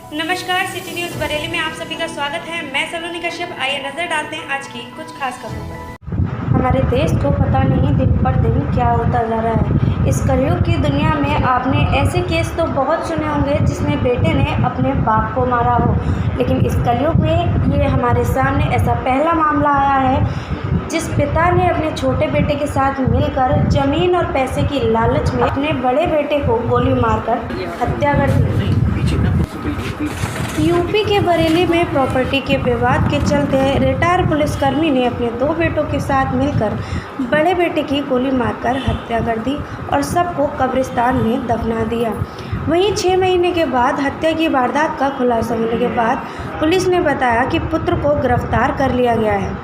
नमस्कार, city news Bareilly में आप सभी का स्वागत है। मैं सलोनी कश्यप। आइए नजर डालते हैं आज की कुछ खास खबरों पर। हमारे देश को पता नहीं दिन पर दिन क्या होता जा रहा है। इस कलयुग की दुनिया में आपने ऐसे केस तो बहुत सुने होंगे जिसमें बेटे ने अपने बाप को मारा हो, लेकिन इस कलयुग में ये हमारे सामने ऐसा पहला मामला आया है जिस पिता ने अपने छोटे बेटे के साथ मिलकर जमीन और पैसे की लालच में अपने बड़े बेटे को गोली मारकर हत्या कर दी। यूपी के बरेली में प्रॉपर्टी के विवाद के चलते रिटायर्ड पुलिसकर्मी ने अपने 2 बेटों के साथ मिलकर बड़े बेटे की गोली मारकर हत्या कर दी और सबको कब्रिस्तान में दफना दिया। वहीं 6 महीने के बाद हत्या की वारदात का खुलासा होने के बाद पुलिस ने बताया कि पुत्र को गिरफ्तार कर लिया गया है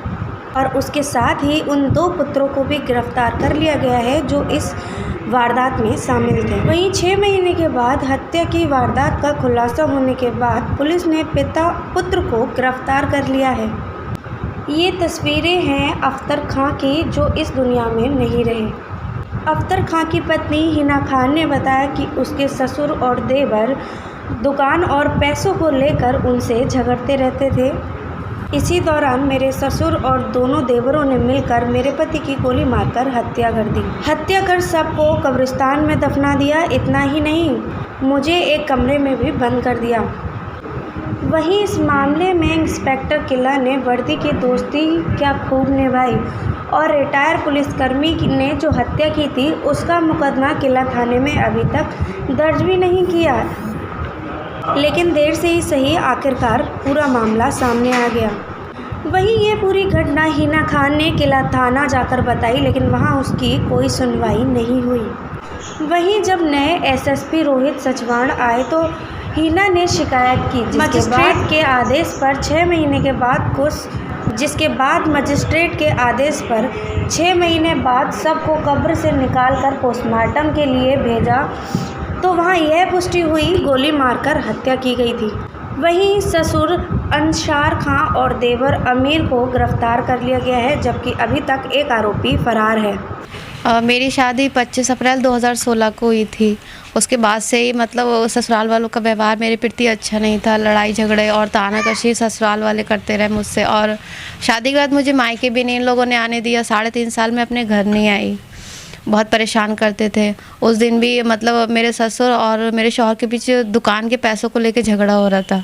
और उसके साथ ही उन 2 पुत्रों को भी गिरफ्तार कर लिया गया है जो इस वारदात में शामिल थे। वहीं 6 महीने के बाद हत्या की वारदात का खुलासा होने के बाद पुलिस ने पुत्र को गिरफ्तार कर लिया है। ये तस्वीरें हैं अख्तर खां की जो इस दुनिया में नहीं रहे। अख्तर खां की पत्नी हिना खान ने बताया कि उसके ससुर और देवर दुकान और पैसों को लेकर उनसे झगड़ते रहते थे। इसी दौरान मेरे ससुर और दोनों देवरों ने मिलकर मेरे पति की गोली मारकर हत्या कर दी। हत्या कर सबको कब्रिस्तान में दफना दिया। इतना ही नहीं, मुझे एक कमरे में भी बंद कर दिया। वहीं इस मामले में इंस्पेक्टर किला ने वर्दी की दोस्ती क्या खूब निभाई और रिटायर पुलिसकर्मी ने जो हत्या की थी उसका मुकदमा किला थाने में अभी तक दर्ज भी नहीं किया, लेकिन देर से ही सही आखिरकार पूरा मामला सामने आ गया। वहीं ये पूरी घटना हिना खान ने किला थाना जाकर बताई, लेकिन वहां उसकी कोई सुनवाई नहीं हुई। वहीं जब नए एसएसपी रोहित सचवाण आए तो हिना ने शिकायत की, मजिस्ट्रेट के आदेश पर 6 महीने के बाद मजिस्ट्रेट के आदेश पर 6 महीने बाद सबको कब्र से निकालकर पोस्टमार्टम के लिए भेजा तो वहाँ यह पुष्टि हुई गोली मारकर हत्या की गई थी। वहीं ससुर अंसार खां और देवर अमीर को गिरफ्तार कर लिया गया है, जबकि अभी तक एक आरोपी फरार है। मेरी शादी 25 अप्रैल 2016 को हुई थी। उसके बाद से ही मतलब ससुराल वालों का व्यवहार मेरे प्रति अच्छा नहीं था। लड़ाई झगड़े और तानाकशी ससुराल वाले करते रहे मुझसे, और शादी के बाद मुझे मायके भी नहीं इन लोगों ने आने दिया। 3.5 साल में अपने घर नहीं आई। बहुत परेशान करते थे। उस दिन भी मतलब मेरे ससुर और मेरे शौहर के बीच दुकान के पैसों को लेके झगड़ा हो रहा था।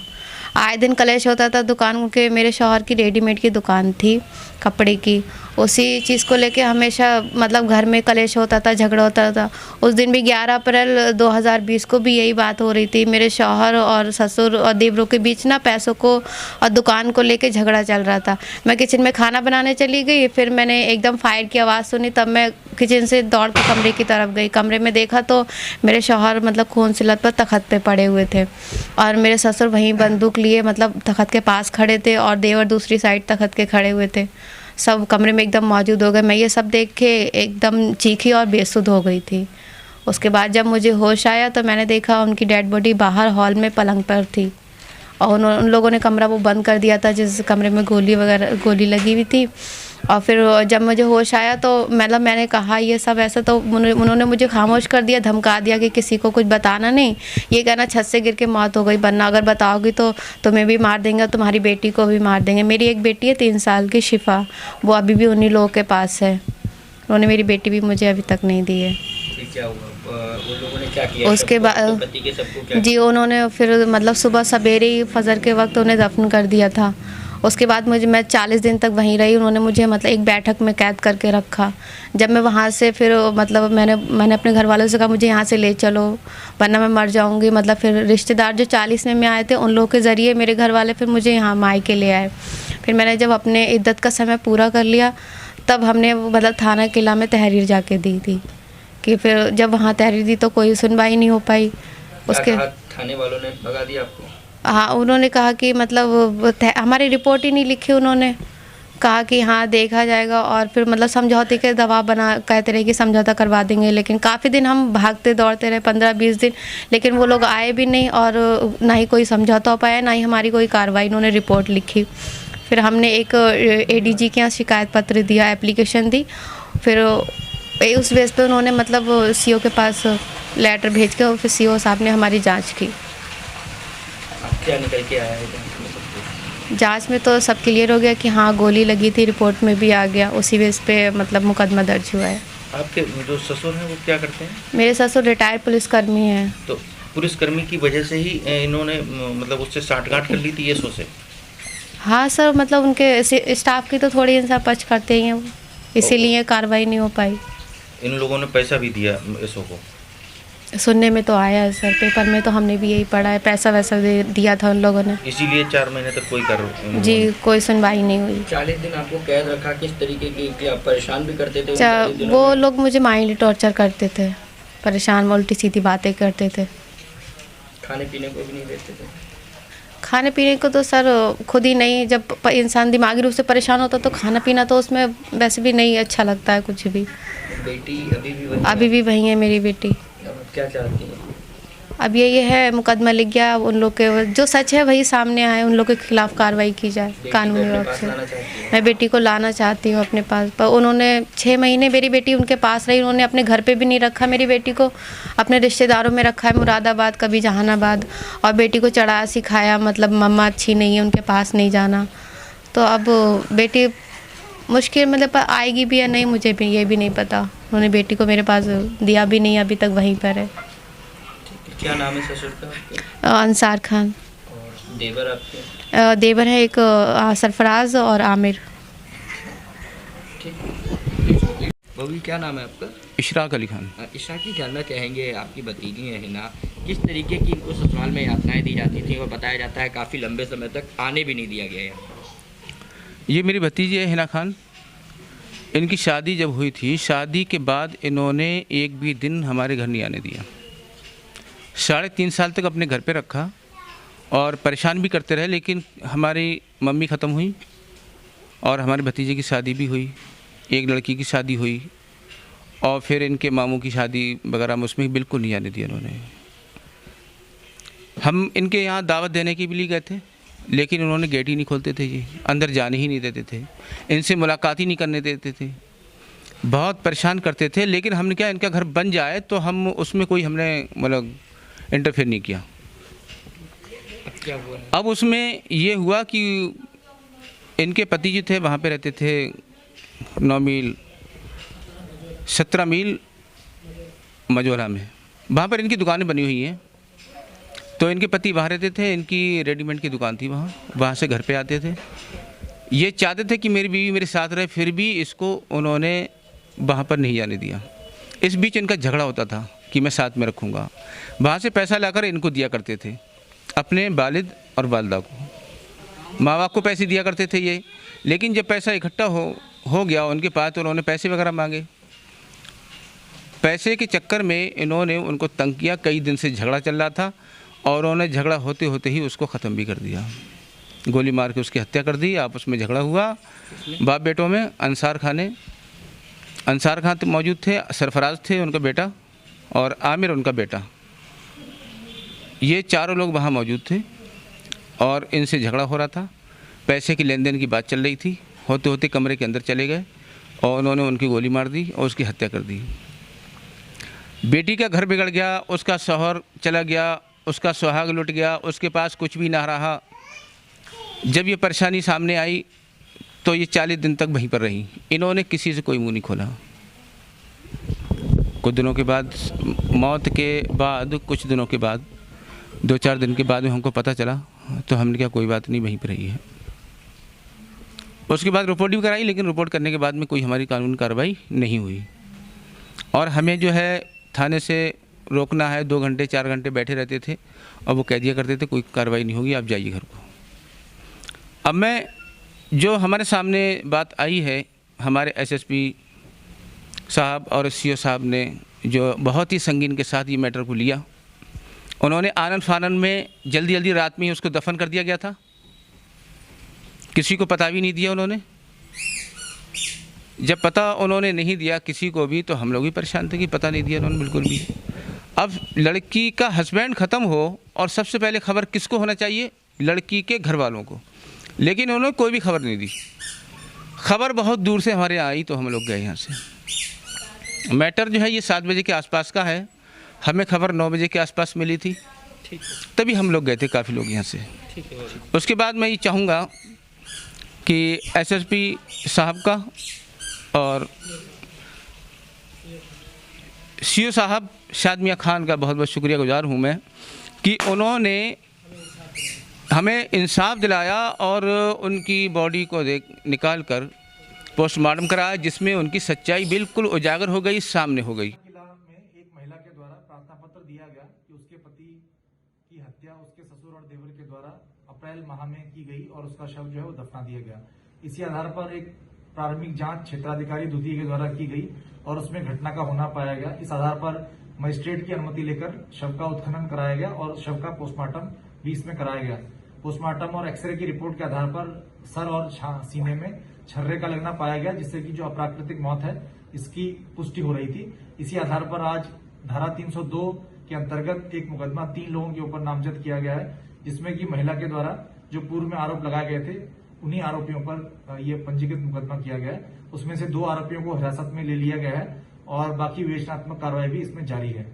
आए दिन कलेश होता था। दुकान के मेरे शौहर की रेडीमेड की दुकान थी कपड़े की, उसी चीज़ को लेके हमेशा मतलब घर में कलेश होता था, झगड़ा होता था। उस दिन भी 11 अप्रैल 2020 को भी यही बात हो रही थी। मेरे शौहर और ससुर और देवरों के बीच ना पैसों को और दुकान को लेके झगड़ा चल रहा था। मैं किचन में खाना बनाने चली गई, फिर मैंने एकदम फायर की आवाज़ सुनी, तब मैं किचन से दौड़ के कमरे की तरफ गई। कमरे में देखा तो मेरे शौहर मतलब खून से लथपथ तख्त पे पड़े हुए थे और मेरे ससुर वहीं बंदूक लिए मतलब तख्त के पास खड़े थे और देवर दूसरी साइड तख्त के खड़े हुए थे। सब कमरे में एकदम मौजूद हो गए। मैं ये सब देख के एकदम चीखी और बेसुध हो गई थी। उसके बाद जब मुझे होश आया तो मैंने देखा उनकी डेड बॉडी बाहर हॉल में पलंग पर थी और उन लोगों ने कमरा वो बंद कर दिया था जिस कमरे में गोली लगी हुई थी। और फिर जब मुझे होश आया तो मतलब मैंने कहा ये सब ऐसा, तो उन्होंने मुझे खामोश कर दिया, धमका दिया कि किसी को कुछ बताना नहीं। ये कहना छत से गिर के मौत हो गई, वरना अगर बताओगी तो तुम्हें भी मार देंगे, तुम्हारी बेटी को भी मार देंगे। मेरी एक बेटी है 3 साल की शिफा, वो अभी भी उन्हीं लोगों के पास है। उन्होंने मेरी बेटी भी मुझे अभी तक नहीं दी है। क्या हुआ? उन लोगों ने क्या किया? उसके बाद जी उन्होंने फिर मतलब सुबह सवेरे ही फजर के वक्त उन्हें दफन कर दिया था। उसके बाद मैं 40 दिन तक वहीं रही। उन्होंने मुझे मतलब एक बैठक में कैद करके रखा। जब मैं वहाँ से फिर मतलब मैंने अपने घर वालों से कहा मुझे यहाँ से ले चलो वरना मैं मर जाऊँगी। मतलब फिर रिश्तेदार जो 40 में आए थे उन लोगों के ज़रिए मेरे घर वाले फिर मुझे यहाँ मायके ले आए। फिर मैंने जब अपने इद्दत का समय पूरा कर लिया तब हमने मतलब थाना किला में तहरीर जाके दी थी कि फिर जब वहाँ तहरीर दी तो कोई सुनवाई नहीं हो पाई। उसके थाने वालों ने भगा दिया आपको? हाँ, उन्होंने कहा कि मतलब हमारी रिपोर्ट ही नहीं लिखी। उन्होंने कहा कि हाँ देखा जाएगा और फिर मतलब समझौते के दबाव बना कहते रहे कि समझौता करवा देंगे। लेकिन काफ़ी दिन हम भागते दौड़ते रहे, 15-20 दिन, लेकिन वो लोग आए भी नहीं और ना ही कोई समझौता हो पाया, ना ही हमारी कोई कार्रवाई उन्होंने रिपोर्ट लिखी। फिर हमने एक ADG के यहाँ शिकायत पत्र दिया, एप्लीकेशन दी। फिर उस बेस पे उन्होंने मतलब CO के पास लेटर भेज के फिर CO साहब ने हमारी जांच की। क्या निकल के आया है जांच में सब कुछ? जांच में तो सब क्लियर हो गया कि हाँ गोली लगी थी, रिपोर्ट में भी आ गया, उसी बेस पे मतलब मुकदमा दर्ज हुआ है। आपके जो ससुर हैं वो क्या करते हैं? मेरे ससुर रिटायर्ड पुलिसकर्मी हैं। तो पुलिसकर्मी की वजह से ही इन्होंने मतलब उससे साठगांठ कर ली थी ये से? हाँ सर, मतलब उनके स्टाफ की तो थोड़ी इंसाफ पक्ष करते ही हैं वो, इसीलिए कार्रवाई नहीं हो पाई। इन लोगों ने पैसा भी दिया एसओ को? सुनने में तो आया है सर, पेपर में तो हमने भी यही पढ़ा है, पैसा वैसा दिया था उन लोगों ने। इसीलिए 4 महीने तक कोई कार्रवाई? जी, कोई सुनवाई नहीं हुई। 40 दिन आपको कैद रखा, किस तरीके की आप परेशान भी करते थे? वो लोग मुझे माइंडली टॉर्चर करते थे, परेशान, उल्टी सीधी बातें करते थे। खाने पीने को भी नहीं देते थे? खाने पीने को तो सर खुद ही नहीं, जब इंसान दिमागी रूप से परेशान होता तो खाना पीना तो उसमें वैसे भी नहीं अच्छा लगता है कुछ भी। बेटी अभी भी वही है मेरी बेटी। अब क्या चाहती हैं? अब ये है मुकदमा लिख गया, अब उन लोग के जो सच है वही सामने आए, उन लोग के खिलाफ कार्रवाई की जाए कानूनी रूप से। मैं बेटी को लाना चाहती हूँ अपने पास, पर उन्होंने 6 महीने मेरी बेटी उनके पास रही, उन्होंने अपने घर पे भी नहीं रखा मेरी बेटी को, अपने रिश्तेदारों में रखा है, मुरादाबाद, कभी जहानाबाद, और बेटी को चढ़ा सिखाया, मतलब मम्मा अच्छी नहीं है, उनके पास नहीं जाना। तो अब बेटी मुश्किल मतलब आएगी भी या नहीं मुझे भी ये भी नहीं पता। उन्होंने बेटी को मेरे पास दिया भी नहीं, अभी तक वहीं पर है। क्या नाम है ससुर का? अंसार खान। और देवर आपके? देवर है एक सरफराज और आमिर। बबी क्या नाम है आपका? इशराक अली खान। इशराक जी, जानना चाहेंगे आपकी भतीजी है हिना, किस तरीके की इनको ससुराल में यातनाएं दी जाती थी और बताया जाता है काफ़ी लंबे समय तक आने भी नहीं दिया गया है? ये मेरी भतीजी है हिना खान। इनकी शादी जब हुई थी, शादी के बाद इन्होंने एक भी दिन हमारे घर नहीं आने दिया। 3.5 साल तक अपने घर पे रखा और परेशान भी करते रहे, लेकिन हमारी मम्मी ख़त्म हुई और हमारे भतीजे की शादी भी हुई, एक लड़की की शादी हुई, और फिर इनके मामू की शादी वगैरह में उसमें बिल्कुल नहीं आने दिया इन्होंने। हम इनके यहाँ दावत देने के लिए गए थे, लेकिन उन्होंने गेट ही नहीं खोलते थे, ये अंदर जाने ही नहीं देते थे, इनसे मुलाकात ही नहीं करने देते थे, बहुत परेशान करते थे। लेकिन हमने क्या, इनका घर बन जाए तो हम उसमें कोई हमने मतलब इंटरफेयर नहीं किया। अब क्या हुआ? अब उसमें ये हुआ कि इनके पति जो थे वहाँ पे रहते थे 9 मील 17 मील मजोरा में, वहाँ पर इनकी दुकानें बनी हुई हैं। तो इनके पति वहाँ रहते थे, इनकी रेडीमेड की दुकान थी वहाँ से घर पे आते थे। ये चाहते थे कि मेरी बीवी मेरे साथ रहे, फिर भी इसको उन्होंने वहाँ पर नहीं जाने दिया। इस बीच इनका झगड़ा होता था कि मैं साथ में रखूँगा। वहाँ से पैसा लाकर इनको दिया करते थे, अपने वालिद और वालदा को, माँ बाप को पैसे दिया करते थे ये। लेकिन जब पैसा इकट्ठा हो गया उनके पास, तो उन्होंने पैसे वगैरह मांगे। पैसे के चक्कर में इन्होंने उनको तंग किया, कई दिन से झगड़ा चल रहा था और उन्होंने झगड़ा होते होते ही उसको ख़त्म भी कर दिया, गोली मार के उसकी हत्या कर दी। आपस में झगड़ा हुआ बाप बेटों में। अंसार खान तो मौजूद थे, सरफराज थे उनका बेटा, और आमिर उनका बेटा, ये चारों लोग वहाँ मौजूद थे और इनसे झगड़ा हो रहा था। पैसे की लेन देन की बात चल रही थी, होते होते कमरे के अंदर चले गए और उन्होंने उनकी गोली मार दी और उसकी हत्या कर दी। बेटी का घर बिगड़ गया, उसका शौहर चला गया, उसका सुहाग लुट गया, उसके पास कुछ भी ना रहा। जब ये परेशानी सामने आई तो ये 40 दिन तक वहीं पर रही, इन्होंने किसी से कोई मुंह नहीं खोला। कुछ दिनों के बाद, मौत के बाद कुछ दिनों के बाद, 2-4 दिन के बाद में हमको पता चला, तो हमने क्या कोई बात नहीं, वहीं पर रही है। उसके बाद रिपोर्ट भी कराई, लेकिन रिपोर्ट करने के बाद में कोई हमारी कानूनी कार्रवाई नहीं हुई और हमें जो है थाने से रोकना है, 2 घंटे 4 घंटे बैठे रहते थे और वो कह दिया करते थे कोई कार्रवाई नहीं होगी, आप जाइए घर को। अब मैं जो हमारे सामने बात आई है, हमारे एसएसपी साहब और सीओ साहब ने जो बहुत ही संगीन के साथ ये मैटर को लिया, उन्होंने आनन फानन में जल्दी रात में ही उसको दफन कर दिया गया था, किसी को पता भी नहीं दिया उन्होंने। जब पता उन्होंने नहीं दिया किसी को भी, तो हम लोग भी परेशान थे कि पता नहीं दिया उन्होंने बिल्कुल भी। अब लड़की का हस्बैंड ख़त्म हो और सबसे पहले खबर किसको होना चाहिए, लड़की के घर वालों को, लेकिन उन्होंने कोई भी खबर नहीं दी। खबर बहुत दूर से हमारे यहाँ आई तो हम लोग गए यहाँ से। मैटर जो है ये 7 बजे के आसपास का है, हमें खबर 9 बजे के आसपास मिली थी ठीक है, तभी हम लोग गए थे, काफ़ी लोग यहाँ से। ठीक है। उसके बाद मैं ये चाहूँगा कि एसएसपी साहब का और सीओ साहब शाद मियाँ खान का बहुत बहुत शुक्रिया गुजार हूँ मैं कि उन्होंने हमें इंसाफ दिलाया और उनकी बॉडी को निकाल कर पोस्टमार्टम कराया, जिसमें उनकी सच्चाई बिल्कुल उजागर हो गई, सामने हो गई। किला में एक महिला के द्वारा प्रार्थना पत्र दिया गया कि उसके पति की हत्या उसके ससुर और देवर के द्वारा अप्रैल माह में की गई और उसका शव जो है वो दफना दिया गया। इसी आधार पर एक प्रारंभिक जांच क्षेत्राधिकारी द्वितीय के द्वारा की गई और उसमें घटना का होना पाया गया। इस आधार पर मजिस्ट्रेट की अनुमति लेकर शव का उत्खनन कराया गया और शव का पोस्टमार्टम भी इसमें कराया गया। पोस्टमार्टम और एक्सरे की रिपोर्ट के आधार पर सर और सीने में छर्रे का लगना पाया गया, जिससे कि जो अप्राकृतिक मौत है इसकी पुष्टि हो रही थी। इसी आधार पर आज धारा 302 के अंतर्गत एक मुकदमा 3 लोगों के ऊपर नामजद किया गया है, जिसमें कि महिला के द्वारा जो पूर्व में आरोप लगाए गए थे उन्हीं आरोपियों पर ये पंजीकृत मुकदमा किया गया है। उसमें से 2 आरोपियों को हिरासत में ले लिया गया है और बाकी विवेचनात्मक कार्रवाई भी इसमें जारी है।